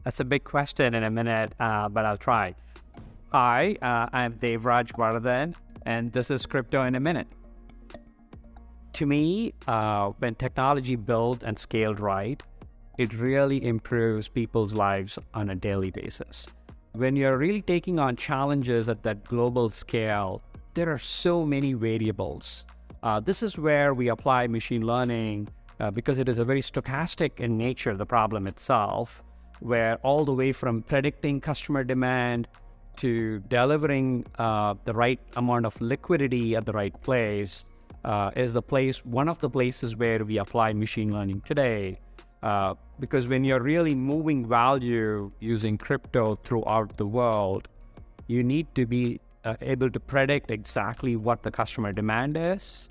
That's a big question in a minute, but I'll try. Hi, I'm Devraj Vardhan, and this is Crypto in a Minute. To me, when technology built and scaled right, it really improves people's lives on a daily basis. When you're really taking on challenges at that global scale, there are so many variables. This is where we apply machine learning because it is a very stochastic in nature, the problem itself, where all the way from predicting customer demand to delivering the right amount of liquidity at the right place is one of the places where we apply machine learning today. Because when you're really moving value using crypto throughout the world, you need to be able to predict exactly what the customer demand is,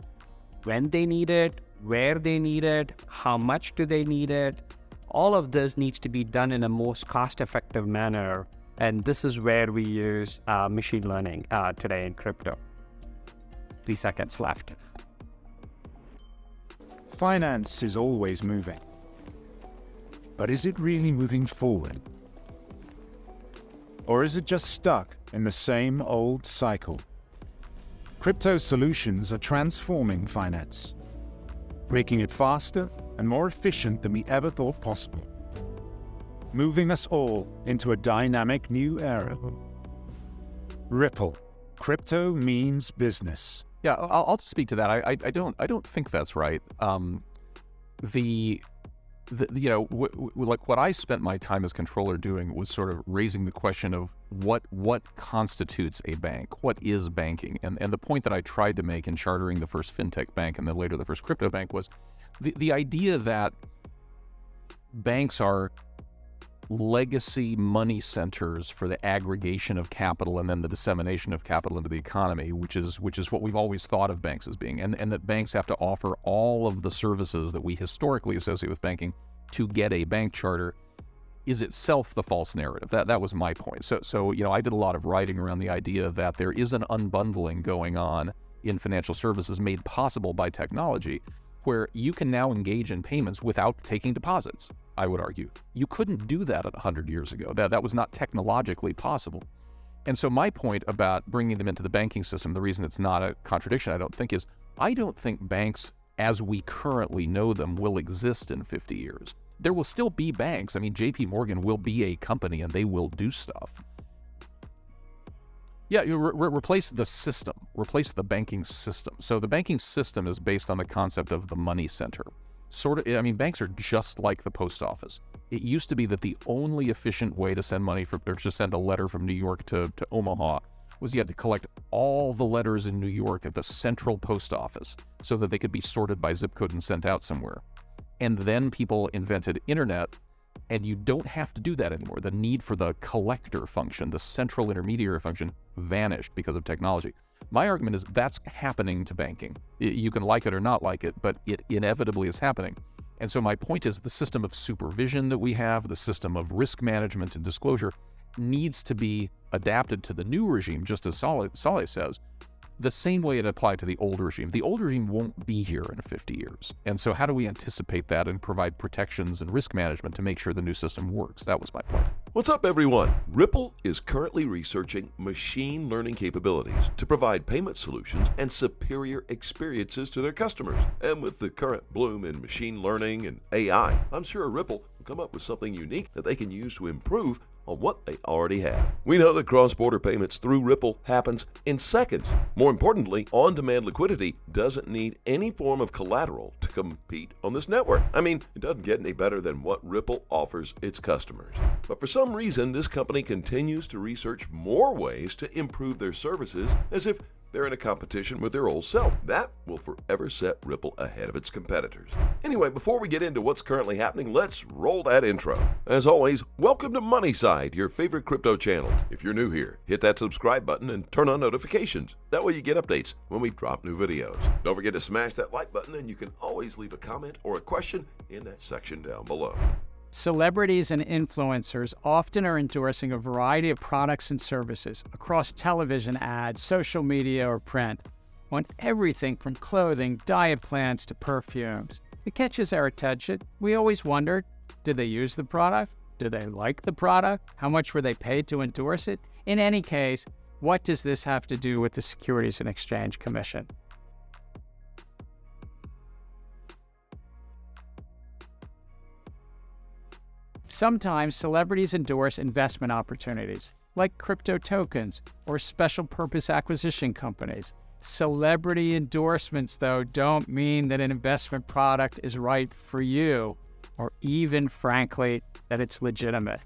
when they need it, where they need it, how much do they need it. All of this needs to be done in a most cost-effective manner. And this is where we use machine learning today in crypto. 3 seconds left. Finance is always moving. But is it really moving forward? Or is it just stuck in the same old cycle? Crypto solutions are transforming finance, making it faster and more efficient than we ever thought possible, moving us all into a dynamic new era. Ripple. Crypto means business. Yeah, I'll speak to that. I don't think that's right. Like what I spent my time as controller doing was sort of raising the question of what constitutes a bank, what is banking, and the point that I tried to make in chartering the first fintech bank and then later the first crypto bank was the idea that banks are legacy money centers for the aggregation of capital and then the dissemination of capital into the economy, which is what we've always thought of banks as being, and that banks have to offer all of the services that we historically associate with banking to get a bank charter is itself the false narrative. That was my point. So I did a lot of writing around the idea that there is an unbundling going on in financial services made possible by technology, where you can now engage in payments without taking deposits, I would argue. You couldn't do that 100 years ago. That was not technologically possible. And so my point about bringing them into the banking system, the reason it's not a contradiction, I don't think, is I don't think banks as we currently know them will exist in 50 years. There will still be banks. I mean, JP Morgan will be a company and they will do stuff. Yeah, you replace the system, replace the banking system. So the banking system is based on the concept of the money center. Banks are just like the post office. It used to be that the only efficient way to send money or to send a letter from New York to Omaha was you had to collect all the letters in New York at the central post office so that they could be sorted by zip code and sent out somewhere. And then people invented internet, and you don't have to do that anymore. The need for the collector function, the central intermediary function, vanished because of technology. My argument is that's happening to banking. You can like it or not like it, but it inevitably is happening. And so my point is the system of supervision that we have, the system of risk management and disclosure needs to be adapted to the new regime, just as Saleh says, the same way it applied to the old regime. The old regime won't be here in 50 years. And so how do we anticipate that and provide protections and risk management to make sure the new system works? That was my point. What's up, everyone? Ripple is currently researching machine learning capabilities to provide payment solutions and superior experiences to their customers. And with the current bloom in machine learning and AI, I'm sure Ripple will come up with something unique that they can use to improve on what they already have. We know that cross-border payments through Ripple happens in seconds. More importantly, on-demand liquidity doesn't need any form of collateral to compete on this network. I mean, it doesn't get any better than what Ripple offers its customers. But for some reason, this company continues to research more ways to improve their services as if they're in a competition with their old self. That will forever set Ripple ahead of its competitors. Anyway, before we get into what's currently happening, let's roll that intro. As always, welcome to Moneyside, your favorite crypto channel. If you're new here, hit that subscribe button and turn on notifications. That way you get updates when we drop new videos. Don't forget to smash that like button, and you can always leave a comment or a question in that section down below. Celebrities and influencers often are endorsing a variety of products and services across television ads, social media, or print, on everything from clothing, diet plans, to perfumes. It catches our attention. We always wondered, did they use the product? Do they like the product? How much were they paid to endorse it? In any case, what does this have to do with the Securities and Exchange Commission? Sometimes celebrities endorse investment opportunities, like crypto tokens or special purpose acquisition companies. Celebrity endorsements, though, don't mean that an investment product is right for you, or even, frankly, that it's legitimate.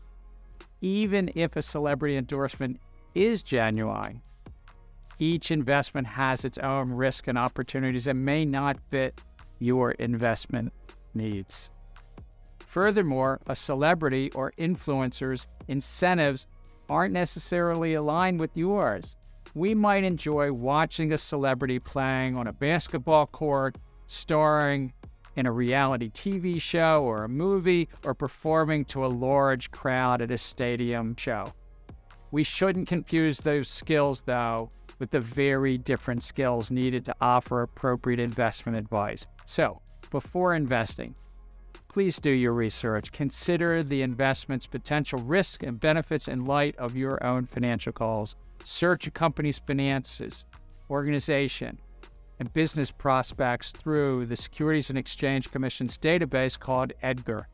Even if a celebrity endorsement is genuine, each investment has its own risk and opportunities and may not fit your investment needs. Furthermore, a celebrity or influencer's incentives aren't necessarily aligned with yours. We might enjoy watching a celebrity playing on a basketball court, starring in a reality TV show or a movie, or performing to a large crowd at a stadium show. We shouldn't confuse those skills, though, with the very different skills needed to offer appropriate investment advice. So, before investing, please do your research. Consider the investment's potential risks and benefits in light of your own financial goals. Search a company's finances, organization, and business prospects through the Securities and Exchange Commission's database called EDGAR.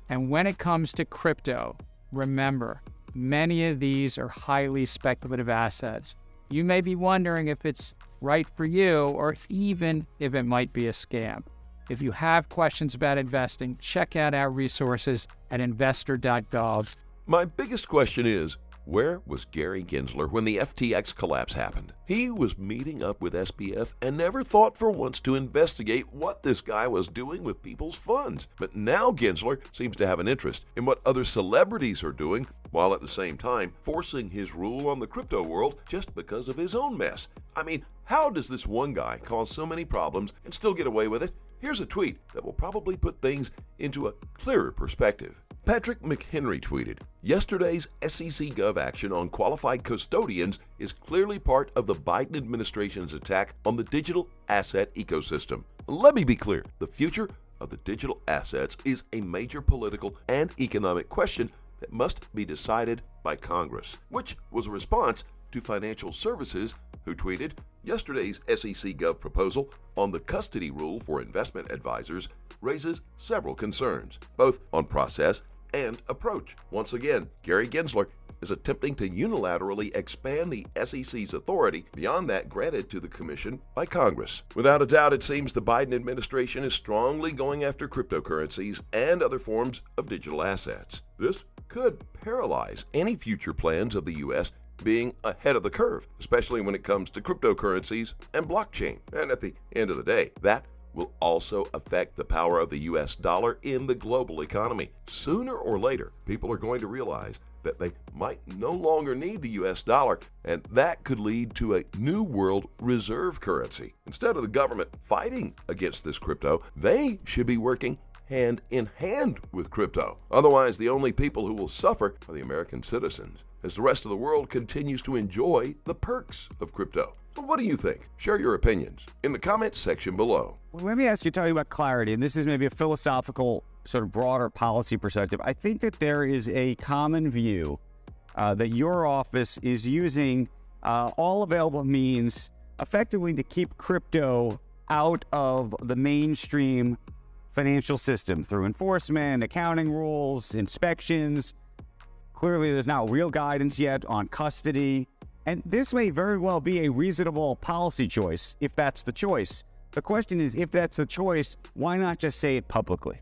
And when it comes to crypto, remember, many of these are highly speculative assets. You may be wondering if it's right for you or even if it might be a scam. If you have questions about investing, check out our resources at investor.gov. My biggest question is, where was Gary Gensler when the FTX collapse happened? He was meeting up with SBF and never thought for once to investigate what this guy was doing with people's funds. But now Gensler seems to have an interest in what other celebrities are doing, while at the same time forcing his rule on the crypto world just because of his own mess. I mean, how does this one guy cause so many problems and still get away with it? Here's a tweet that will probably put things into a clearer perspective. Patrick McHenry tweeted, "Yesterday's SEC Gov action on qualified custodians is clearly part of the Biden administration's attack on the digital asset ecosystem. Let me be clear, the future of the digital assets is a major political and economic question that must be decided by Congress," which was a response to Financial Services, who tweeted, "Yesterday's SEC Gov proposal on the custody rule for investment advisors raises several concerns, both on process and approach." Once again, Gary Gensler is attempting to unilaterally expand the SEC's authority beyond that granted to the Commission by Congress. Without a doubt, it seems the Biden administration is strongly going after cryptocurrencies and other forms of digital assets. This could paralyze any future plans of the U.S. being ahead of the curve, especially when it comes to cryptocurrencies and blockchain. And at the end of the day, that will also affect the power of the U.S. dollar in the global economy. Sooner or later, people are going to realize that they might no longer need the U.S. dollar, and that could lead to a new world reserve currency. Instead of the government fighting against this crypto, they should be working hand in hand with crypto. Otherwise, the only people who will suffer are the American citizens, as the rest of the world continues to enjoy the perks of crypto. So what do you think? Share your opinions in the comments section below. Well, let me ask you, talking about clarity, and this is maybe a philosophical, sort of broader policy perspective. I think that there is a common view that your office is using all available means effectively to keep crypto out of the mainstream financial system through enforcement, accounting rules, inspections. Clearly, there's not real guidance yet on custody. And this may very well be a reasonable policy choice if that's the choice. The question is, if that's the choice, why not just say it publicly?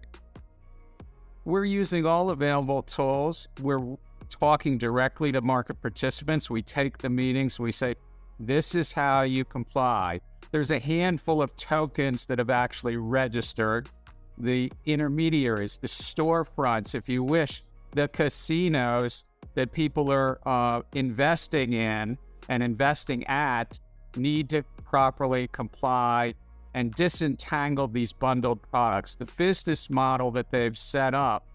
We're using all available tools. We're talking directly to market participants. We take the meetings. We say, this is how you comply. There's a handful of tokens that have actually registered. The intermediaries, the storefronts, if you wish, the casinos that people are investing in and investing at need to properly comply and disentangle these bundled products. The business model that they've set up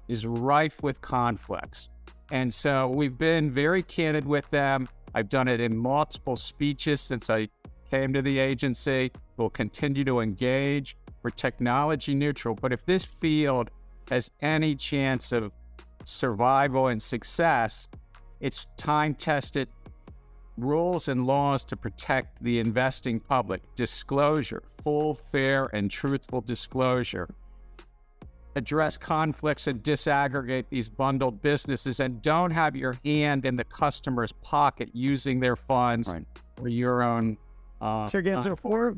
is rife with conflicts. And so we've been very candid with them. I've done it in multiple speeches since I came to the agency. We'll continue to engage. We're technology neutral, but if this field has any chance of survival and success, it's time-tested rules and laws to protect the investing public. Disclosure, full, fair, and truthful disclosure. Address conflicts and disaggregate these bundled businesses, and don't have your hand in the customer's pocket using their funds for your own Sure, again, so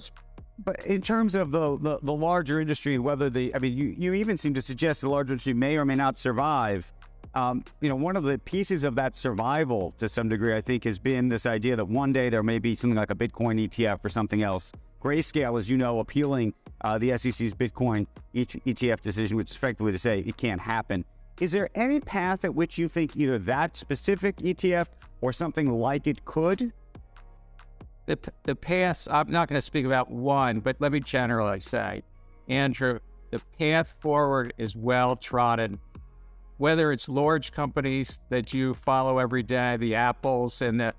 but in terms of the larger industry, whether you even seem to suggest the larger industry may or may not survive. One of the pieces of that survival to some degree, I think, has been this idea that one day there may be something like a Bitcoin ETF or something else. Grayscale, as you know, appealing the SEC's Bitcoin ETF decision, which is effectively to say it can't happen. Is there any path at which you think either that specific ETF or something like it could? The path, I'm not going to speak about one, but let me generally say, Andrew, the path forward is well trodden. Whether it's large companies that you follow every day, the Apples and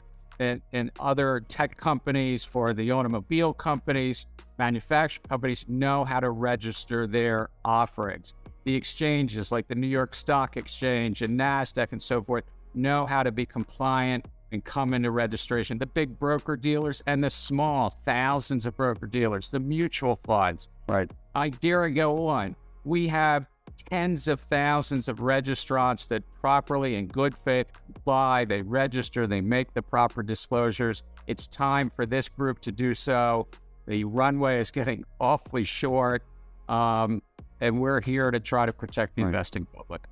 other tech companies, for the automobile companies, manufacturing companies know how to register their offerings. The exchanges like the New York Stock Exchange and NASDAQ and so forth know how to be compliant and come into registration. The big broker dealers and the small, thousands of broker dealers, the mutual funds. Right. I dare go on. We have tens of thousands of registrants that properly, in good faith, comply. They register, they make the proper disclosures. It's time for this group to do so. The runway is getting awfully short, and we're here to try to protect the investing public.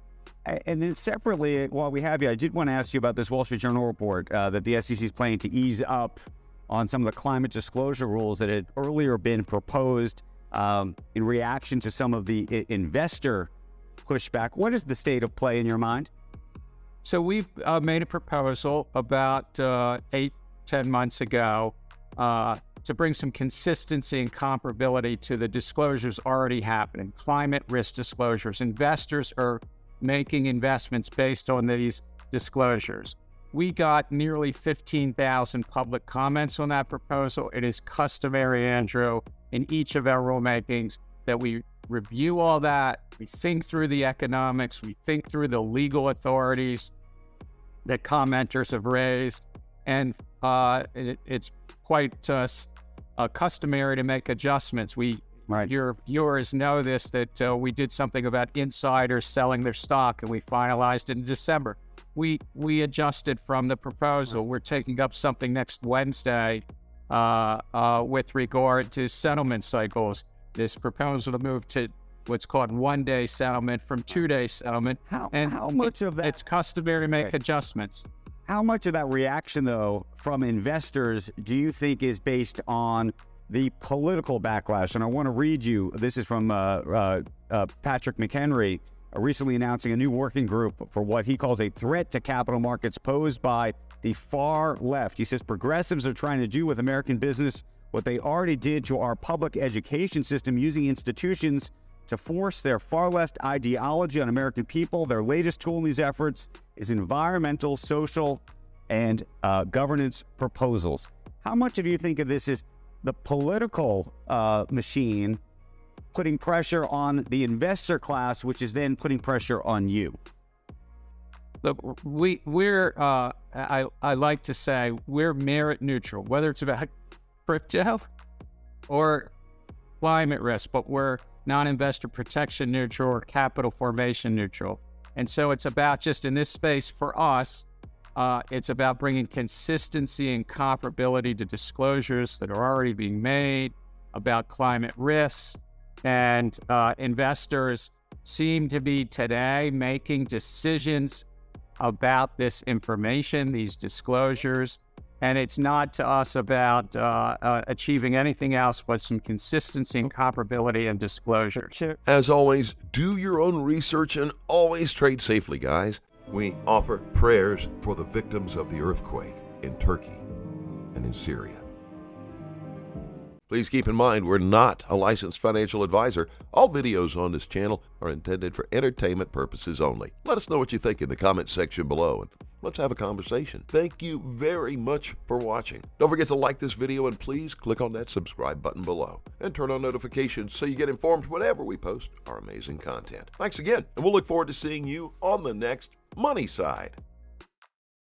And then separately, while we have you, I did want to ask you about this Wall Street Journal report that the SEC is planning to ease up on some of the climate disclosure rules that had earlier been proposed in reaction to some of the investor pushback. What is the state of play in your mind? So we've made a proposal about 8-10 months ago to bring some consistency and comparability to the disclosures already happening. Climate risk disclosures. Investors are making investments based on these disclosures. We got nearly 15,000 public comments on that proposal. It is customary, Andrew, in each of our rulemakings that we review all that, we think through the economics, we think through the legal authorities that commenters have raised, and it's quite customary to make adjustments. Your viewers know this, that we did something about insiders selling their stock, and we finalized it in December. We adjusted from the proposal. We're taking up something next Wednesday with regard to settlement cycles. This proposal to move to what's called one-day settlement from two-day settlement. How much of that? It's customary to make adjustments. How much of that reaction, though, from investors do you think is based on the political backlash? And I want to read you, this is from Patrick McHenry, recently announcing a new working group for what he calls a threat to capital markets posed by the far left. He says progressives are trying to do with American business what they already did to our public education system, using institutions to force their far left ideology on American people. Their latest tool in these efforts is environmental, social, and governance proposals. How much of you think of this as the political machine putting pressure on the investor class, which is then putting pressure on you? Look, I like to say we're merit neutral, whether it's about crypto or climate risk, but we're non-investor protection neutral or capital formation neutral. And so it's about, just in this space for us, it's about bringing consistency and comparability to disclosures that are already being made about climate risks. And investors seem to be today making decisions about this information, these disclosures. And it's not to us about achieving anything else but some consistency and comparability and disclosure. As always, do your own research and always trade safely, guys. We offer prayers for the victims of the earthquake in Turkey and in Syria. Please keep in mind, we're not a licensed financial advisor. All videos on this channel are intended for entertainment purposes only. Let us know what you think in the comments section below, and Let's have a conversation. Thank you very much for watching. Don't forget to like this video and please click on that subscribe button below and turn on notifications so you get informed whenever we post our amazing content. Thanks again, and we'll look forward to seeing you on the next Money Side.